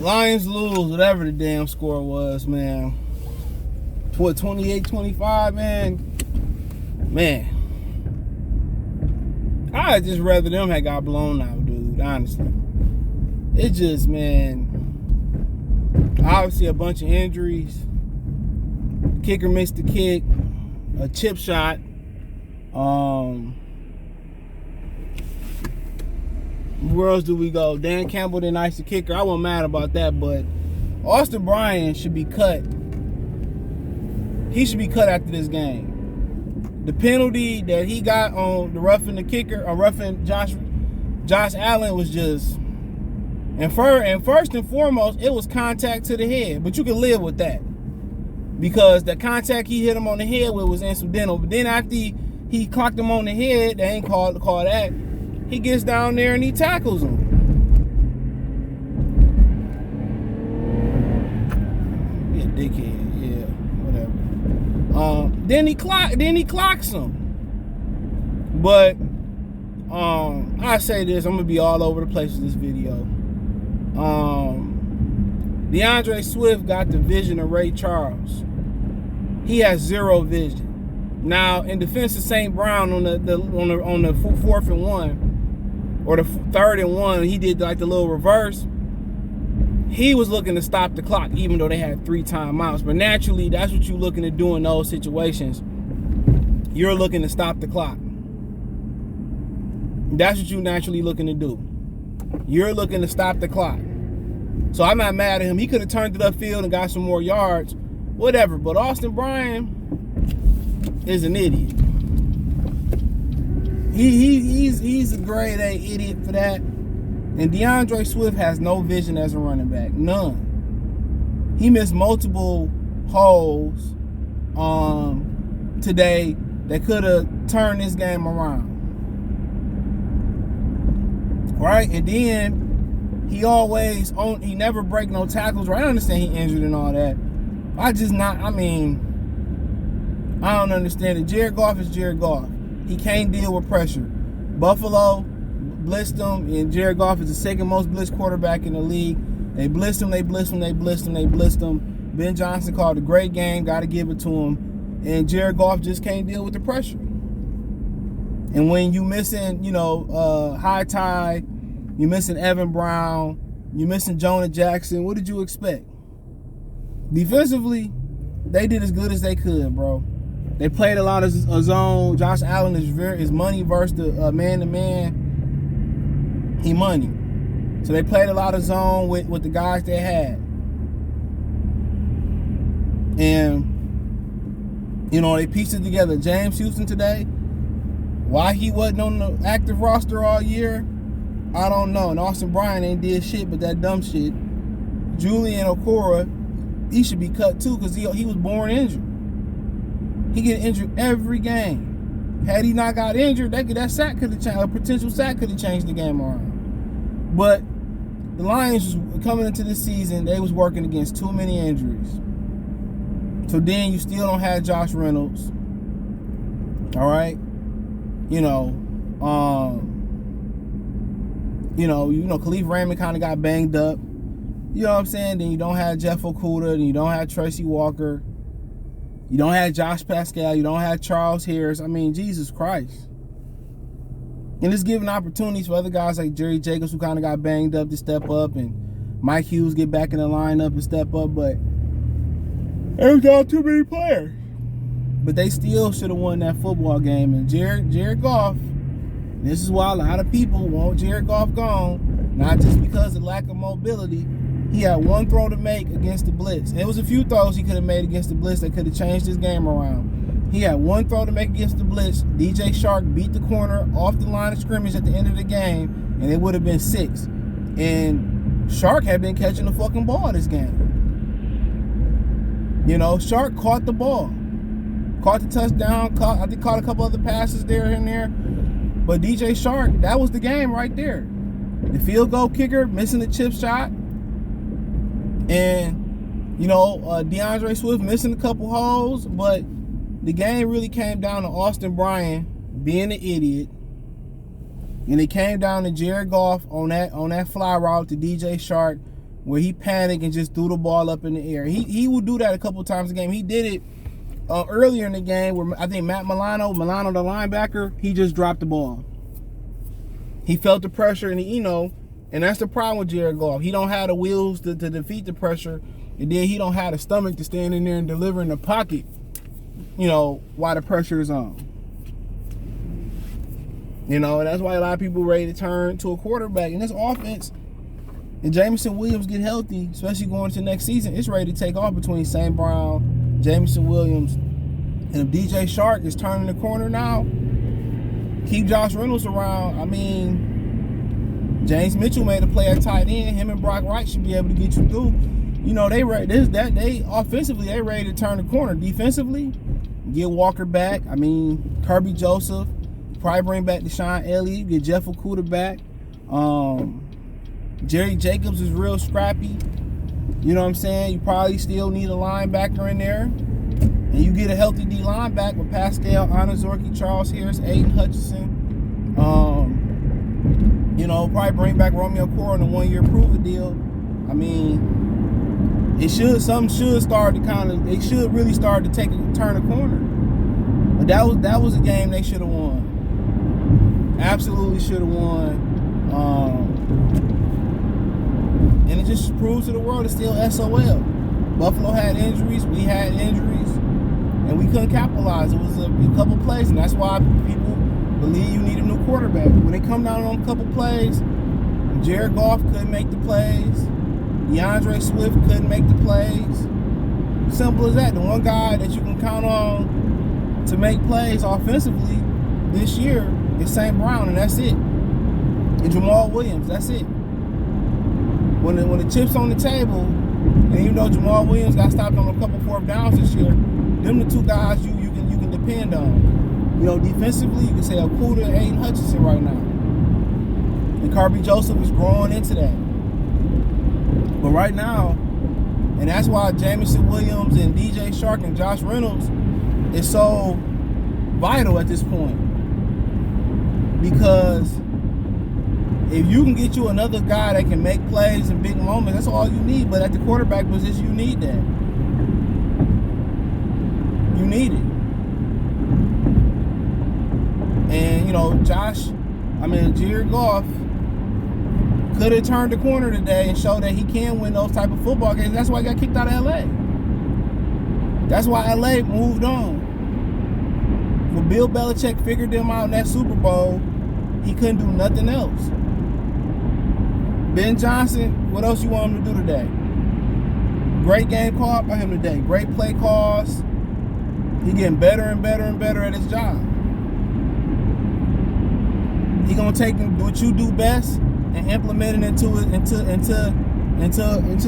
Lions lose, whatever the damn score was, man. What, 28-25, man? Man. I'd just rather them had got blown out, dude, honestly. It just, man, obviously a bunch of injuries. Kicker missed the kick, a chip shot. Where else do we go? Dan Campbell didn't ice the kicker. I wasn't mad about that, but Austin Bryant should be cut. He should be cut after this game. The penalty that he got on the roughing the kicker, or roughing Josh Allen was just, and first and foremost, it was contact to the head. But you can live with that, because the contact he hit him on the head with was incidental. But then after he clocked him on the head, they ain't call that. He gets down there and he tackles him. Be a dickhead, yeah, whatever. Then he clocks him. But I say this, I'm gonna be all over the place with this video. DeAndre Swift got the vision of Ray Charles. He has zero vision. Now, in defense of St. Brown on the 4th and 1, or the 3rd and 1, he did like the little reverse. He was looking to stop the clock, even though they had 3 timeouts. But naturally, that's what you're looking to do in those situations. You're looking to stop the clock. That's what you're naturally looking to do. You're looking to stop the clock. So I'm not mad at him. He could have turned it upfield and got some more yards, whatever. But Austin Bryant is an idiot. He's a grade A idiot for that. And DeAndre Swift has no vision as a running back. None. He missed multiple holes today that could have turned this game around. Right? And then he never break no tackles. Right? I understand he injured and all that. I don't understand it. Jared Goff is Jared Goff. He can't deal with pressure. Buffalo blitzed him, and Jared Goff is the second most blitzed quarterback in the league. They blitzed him. Ben Johnson called a great game. Got to give it to him. And Jared Goff just can't deal with the pressure. And when you missing, High Tide, you missing Evan Brown, you missing Jonah Jackson, what did you expect? Defensively, they did as good as they could, bro. They played a lot of zone. Josh Allen is money versus the man-to-man. He money. So they played a lot of zone with the guys they had. And, they pieced it together. James Houston today, why he wasn't on the active roster all year, I don't know. And Austin Bryant ain't did shit but that dumb shit. Julian Okora, he should be cut too, because he was born injured. He get injured every game. Had he not got injured, that sack could have changed. A potential sack could have changed the game around. But the Lions was coming into this season, they was working against too many injuries. So then you still don't have Josh Reynolds. All right, Khalif Raymond kind of got banged up. You know what I'm saying? Then you don't have Jeff Okudah, then you don't have Tracy Walker. You don't have Josh Pascal. You don't have Charles Harris. I mean, Jesus Christ. And it's giving opportunities for other guys like Jerry Jacobs, who kind of got banged up, to step up, and Mike Hughes get back in the lineup and step up. But there's not too many players. But they still should have won that football game. And Jared Goff, this is why a lot of people want Jared Goff gone, not just because of lack of mobility. He had one throw to make against the blitz. And it was a few throws he could have made against the blitz that could have changed his game around. He had one throw to make against the blitz. DJ Shark beat the corner off the line of scrimmage at the end of the game, and it would have been 6. And Shark had been catching the fucking ball this game. Shark caught the ball. Caught the touchdown. I think caught a couple other passes there and there. But DJ Shark, that was the game right there. The field goal kicker missing the chip shot. And, DeAndre Swift missing a couple holes. But the game really came down to Austin Bryant being an idiot. And it came down to Jared Goff on that fly route to DJ Shark where he panicked and just threw the ball up in the air. He will do that a couple times a game. He did it earlier in the game where I think Matt Milano the linebacker, he just dropped the ball. He felt the pressure, and and that's the problem with Jared Goff. He don't have the wheels to defeat the pressure, and then he don't have the stomach to stand in there and deliver in the pocket, while the pressure is on. And that's why a lot of people ready to turn to a quarterback. And this offense, and Jameson Williams get healthy, especially going into next season, it's ready to take off between St. Brown, Jameson Williams, and if DJ Shark is turning the corner now, keep Josh Reynolds around. I mean, James Mitchell made a play at tight end. Him and Brock Wright should be able to get you through. They offensively, they ready to turn the corner. Defensively, get Walker back. I mean, Kirby Joseph, probably bring back Deshaun Elliott, get Jeff Okudah back. Jerry Jacobs is real scrappy. You know what I'm saying? You probably still need a linebacker in there. And you get a healthy D-line back with Pascal, Anazorki, Charles Harris, Aiden Hutchinson. Probably bring back Romeo Core on a 1-year prove-it deal. I mean, they should really start to turn a corner. But that was a game they should have won. Absolutely should have won. And it just proves to the world it's still SOL. Buffalo had injuries, we had injuries, and we couldn't capitalize. It was a couple plays, and that's why people believe you need a new quarterback. When they come down on a couple plays, Jared Goff couldn't make the plays, DeAndre Swift couldn't make the plays. Simple as that. The one guy that you can count on to make plays offensively this year is St. Brown, and that's it. And Jamal Williams, that's it. When the chip's on the table, and even though Jamal Williams got stopped on a couple fourth downs this year, them the two guys you can depend on. Defensively, you can say Okudah and Aiden Hutchinson right now. And Kirby Joseph is growing into that. But right now, and that's why Jameson Williams and DJ Shark and Josh Reynolds is so vital at this point. Because if you can get you another guy that can make plays in big moments, that's all you need. But at the quarterback position, you need that. You need it. And, Jared Goff could have turned the corner today and showed that he can win those type of football games. That's why he got kicked out of L.A. That's why L.A. moved on. When Bill Belichick figured them out in that Super Bowl, he couldn't do nothing else. Ben Johnson, what else you want him to do today? Great game call by him today. Great play calls. He getting better and better and better at his job. He gonna take what you do best and implement it into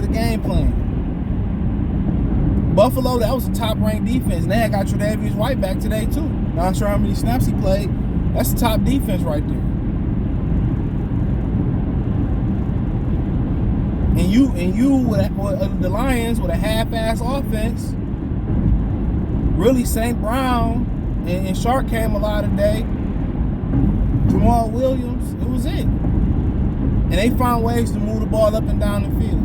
the game plan. Buffalo, that was a top-ranked defense. And they had got Tre'Davious White back today too. Not sure how many snaps he played. That's the top defense right there. And you with the Lions with a half-ass offense. Really, St. Brown and Shark came a lot today. Jamal Williams, it was it. And they found ways to move the ball up and down the field.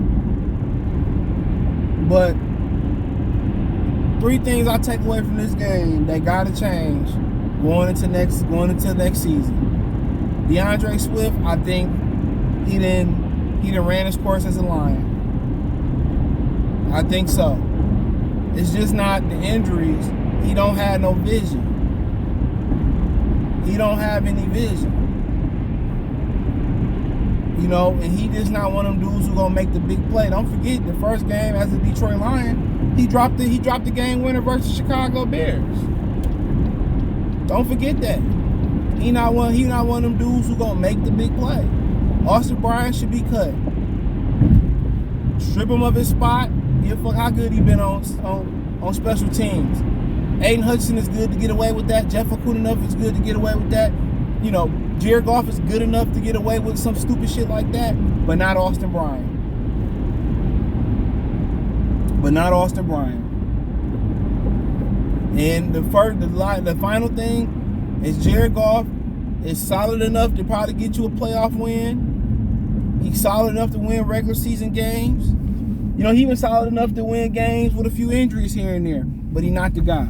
But 3 things I take away from this game that gotta change going into next season. DeAndre Swift, I think he done ran his course as a Lion. I think so. It's just not the injuries. He don't have no vision. He don't have any vision. And he just not one of them dudes who gonna make the big play. Don't forget the first game as a Detroit Lion, he dropped the game winner versus Chicago Bears. Don't forget that. He not one of them dudes who gonna make the big play. Austin Bryant should be cut. Strip him of his spot. Give a fuck how good he been on special teams. Aiden Hutchinson is good to get away with that. Jeff Okudah is good to get away with that. Jared Goff is good enough to get away with some stupid shit like that, but not Austin Bryant. And the final thing is Jared Goff is solid enough to probably get you a playoff win, He's solid enough to win regular season games. You know, he even solid enough to win games with a few injuries here and there. But he's not the guy.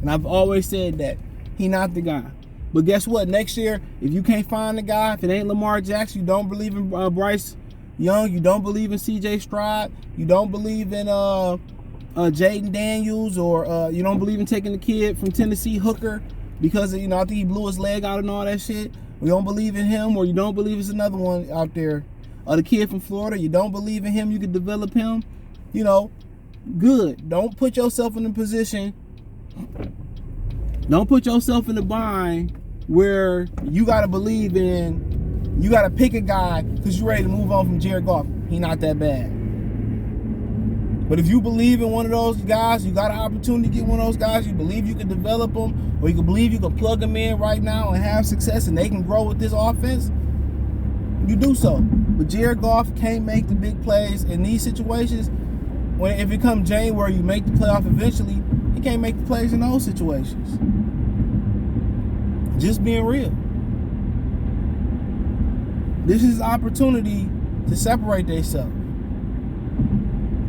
And I've always said that. He's not the guy. But guess what? Next year, if you can't find the guy, if it ain't Lamar Jackson, you don't believe in Bryce Young, you don't believe in C.J. Stroud, you don't believe in Jaden Daniels, or you don't believe in taking the kid from Tennessee, Hooker, because I think he blew his leg out and all that shit. You don't believe in him, or you don't believe it's another one out there, the kid from Florida, you don't believe in him, you can develop him, good. Don't put yourself in a position, don't put yourself in a bind where you got to pick a guy because you're ready to move on from Jared Goff. He not that bad. But if you believe in one of those guys, you got an opportunity to get one of those guys, you believe you can develop them, or you can believe you can plug them in right now and have success and they can grow with this offense, you do so. But Jared Goff can't make the big plays in these situations. If it comes January, you make the playoff eventually, he can't make the plays in those situations. Just being real. This is an opportunity to separate themselves.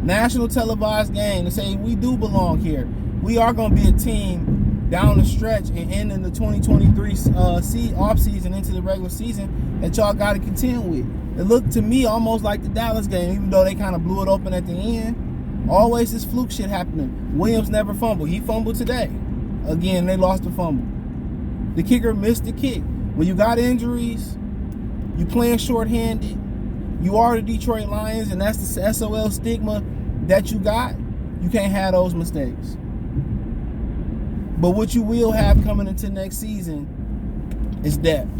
National televised game to say we do belong here. We are going to be a team down the stretch and ending the 2023 offseason into the regular season that y'all got to contend with. It looked to me almost like the Dallas game, even though they kind of blew it open at the end. Always this fluke shit happening. Williams never fumbled. He fumbled today. Again, they lost the fumble. The kicker missed the kick. When you got injuries, you playing shorthanded, you are the Detroit Lions, and that's the SOL stigma that you got. You can't have those mistakes. But what you will have coming into next season is depth.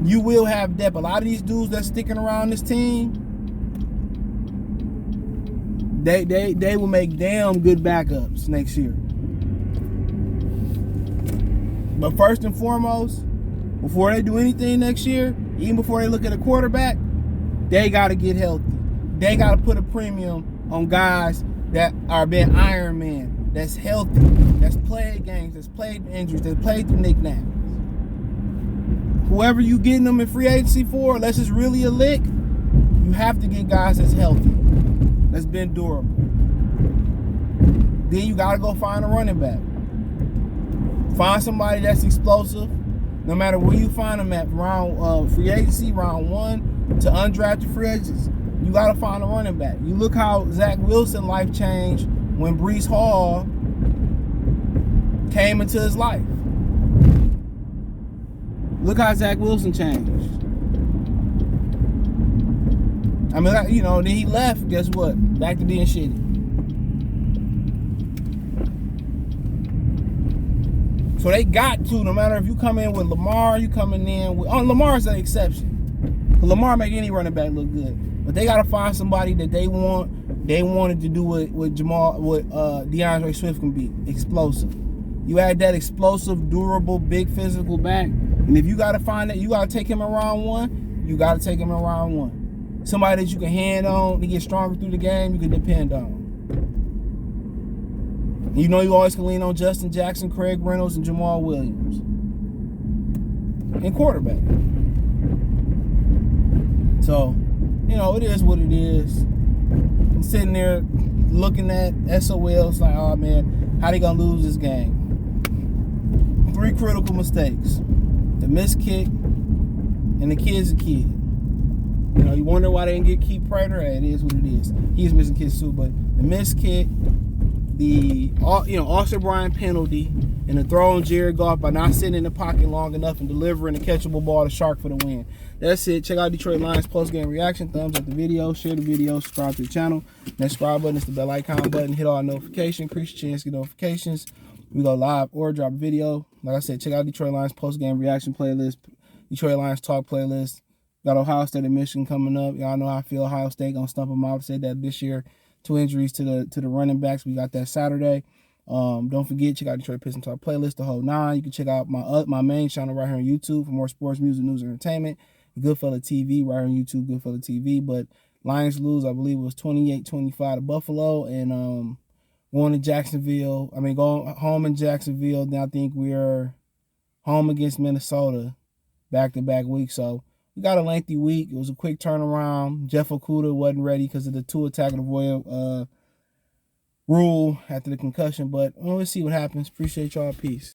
You will have depth. A lot of these dudes that's sticking around this team, they will make damn good backups next year. But first and foremost, before they do anything next year, even before they look at a quarterback, they got to get healthy. They got to put a premium on guys that are being Iron Man, that's healthy, that's played games, that's played injuries, that's played the knickknacks. Whoever you getting them in free agency for, unless it's really a lick, you have to get guys that's healthy, that's been durable. Then you got to go find a running back. Find somebody that's explosive, no matter where you find them at, round free agency, round 1 to undrafted free agents. You got to find a running back. You look how Zach Wilson life changed when Breece Hall came into his life. Look how Zach Wilson changed. I mean, then he left, guess what? Back to being shitty. So they got to, no matter if you come in with Lamar, you coming in with, Lamar's an exception. Lamar make any running back look good. But they got to find somebody that they wanted to do what DeAndre Swift can be. Explosive. You add that explosive, durable, big physical back. And if you got to find that, you got to take him in round 1, you got to take him in round 1. Somebody that you can hand on to get stronger through the game, you can depend on. You know you always can lean on Justin Jackson, Craig Reynolds, and Jamal Williams. And quarterback. So, it is what it is. I'm sitting there looking at SOLs like, oh man, how they gonna lose this game? 3 critical mistakes. The missed kick, and the kid's a kid. You wonder why they didn't get Keith Prater. It is what it is. He's missing kicks too, but the missed kick, the Austin Bryant penalty, and the throw on Jared Goff by not sitting in the pocket long enough and delivering a catchable ball to Shark for the win. That's it. Check out Detroit Lions post-game reaction. Thumbs up the video, share the video, subscribe to the channel. That subscribe button is the bell icon button. Hit all notifications. Increase your chance to get notifications. We go live or drop a video. Like I said, check out Detroit Lions post-game reaction playlist, Detroit Lions talk playlist. Got Ohio State and Michigan coming up. Y'all know how I feel. Ohio State gonna stump them out. I said that this year. 2 injuries to the running backs. We got that Saturday. Don't forget, check out Detroit Pistons Talk playlist, the whole 9. You can check out my main channel right here on YouTube for more sports, music, news, and entertainment. Goodfella TV right here on YouTube, Goodfella TV. But Lions lose, I believe it was 28-25 to Buffalo, and going to Jacksonville. Going home in Jacksonville. Then I think we're home against Minnesota back-to-back weeks. So we got a lengthy week. It was a quick turnaround. Jeff Okudah wasn't ready because of the 2 attack of the rule after the concussion. But we'll see what happens. Appreciate y'all. Peace.